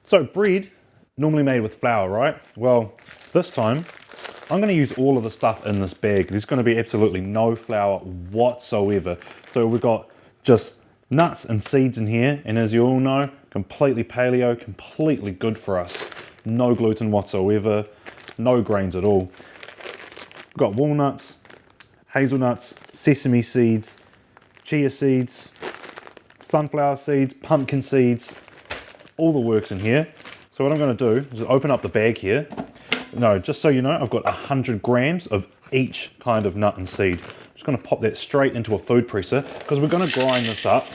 So bread, normally made with flour, right? Well, this time, I'm gonna use all of the stuff in this bag. There's gonna be absolutely no flour whatsoever. So we've got just nuts and seeds in here, and as you all know, completely paleo, completely good for us. No gluten whatsoever, no grains at all. We've got walnuts, hazelnuts, sesame seeds, chia seeds, sunflower seeds, pumpkin seeds, all the works in here. So what I'm going to do is open up the bag here. No, just so you know, I've got 100 grams of each kind of nut and seed. I'm just going to pop that straight into a food presser because we're going to grind this up.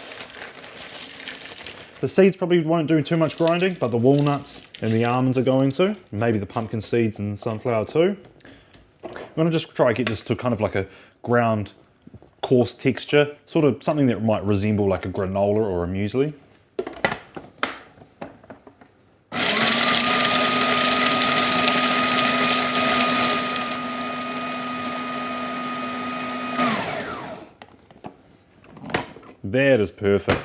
The seeds probably won't do too much grinding, but the walnuts and the almonds are going to. Maybe the pumpkin seeds and sunflower too. I'm going to just try to get this to kind of like a ground coarse texture, sort of something that might resemble like a granola or a muesli. That is perfect.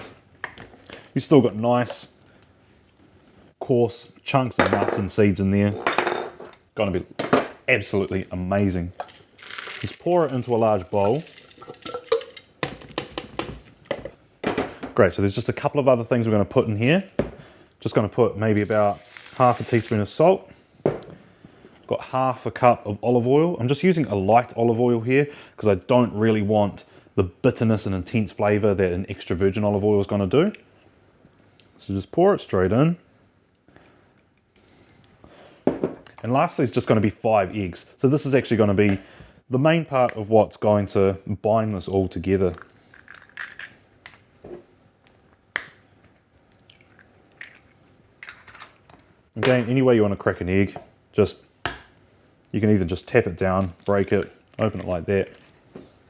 You've still got nice, coarse chunks of nuts and seeds in there. Gonna be absolutely amazing. Just pour it into a large bowl. Great, so there's just a couple of other things we're gonna put in here. Just gonna put maybe about half a teaspoon of salt. Got half a cup of olive oil. I'm just using a light olive oil here because I don't really want the bitterness and intense flavor that an extra virgin olive oil is gonna do. So just pour it straight in. And lastly, it's just going to be 5 eggs. So this is actually going to be the main part of what's going to bind this all together. Again, any way you want to crack an egg, you can either just tap it down, break it, open it like that.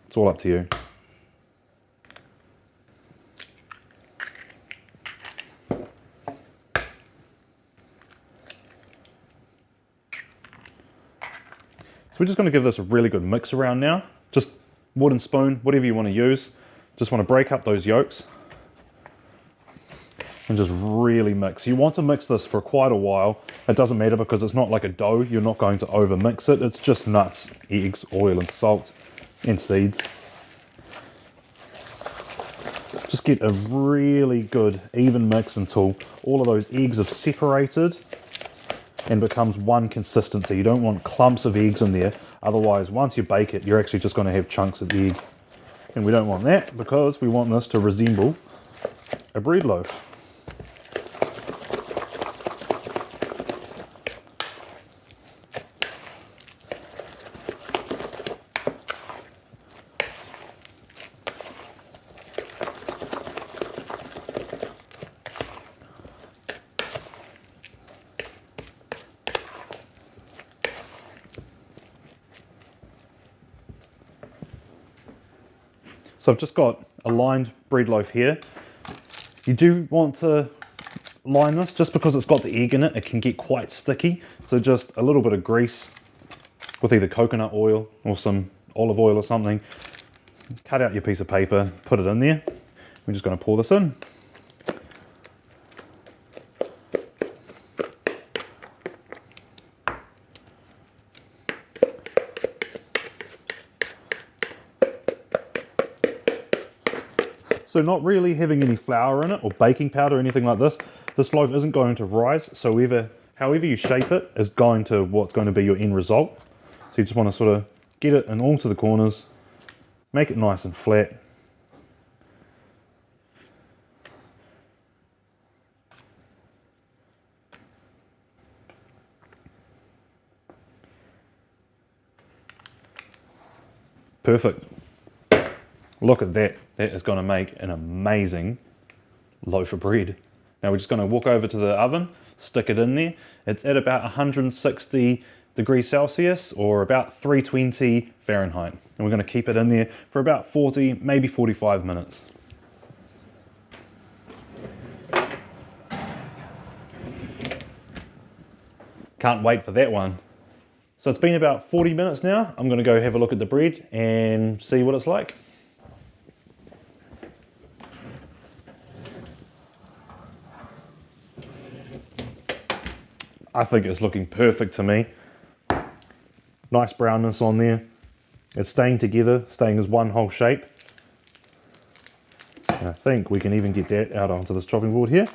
It's all up to you. We're just going to give this a really good mix around now. Just wooden spoon, whatever you want to use. Just want to break up those yolks and just really mix. You want to mix this for quite a while. It doesn't matter because it's not like a dough. You're not going to over mix it. It's just nuts, eggs, oil and salt and seeds. Just get a really good even mix until all of those eggs have separated and becomes one consistency. You don't want clumps of eggs in there. Otherwise, once you bake it, you're actually just going to have chunks of egg. And we don't want that because we want this to resemble a bread loaf. So I've just got a lined bread loaf here. You do want to line this just because it's got the egg in it. It can get quite sticky. So just a little bit of grease with either coconut oil or some olive oil or something. Cut out your piece of paper, put it in there. We're just going to pour this in. So not really having any flour in it or baking powder or anything like this. This loaf isn't going to rise, so however you shape it is what's going to be your end result. So you just want to sort of get it in all to the corners, make it nice and flat. Perfect. Look at that. That is going to make an amazing loaf of bread. Now we're just going to walk over to the oven, stick it in there. It's at about 160 degrees Celsius or about 320 Fahrenheit. And we're going to keep it in there for about 40, maybe 45 minutes. Can't wait for that one. So it's been about 40 minutes now. I'm going to go have a look at the bread and see what it's like. I think it's looking perfect to me. Nice brownness on there. It's staying together, staying as one whole shape. And I think we can even get that out onto this chopping board here.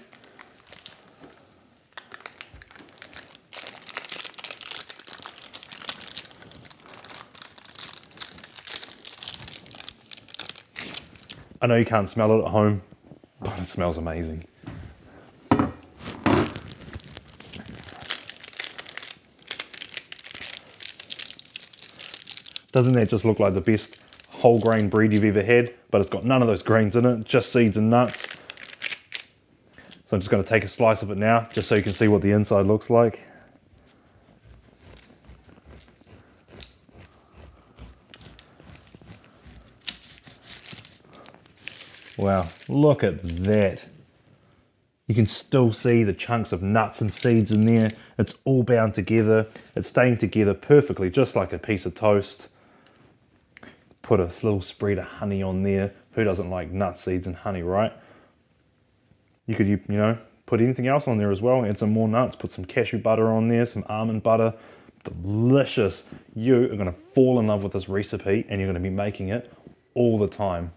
I know you can't smell it at home, but it smells amazing. Doesn't that just look like the best whole grain bread you've ever had? But it's got none of those grains in it, just seeds and nuts. So I'm just going to take a slice of it now, just so you can see what the inside looks like. Wow, look at that. You can still see the chunks of nuts and seeds in there. It's all bound together. It's staying together perfectly, just like a piece of toast. Put a little spread of honey on there. Who doesn't like nuts, seeds, and honey, right? You could, you know, put anything else on there as well. Add some more nuts, put some cashew butter on there, some almond butter. Delicious. You are going to fall in love with this recipe and you're going to be making it all the time.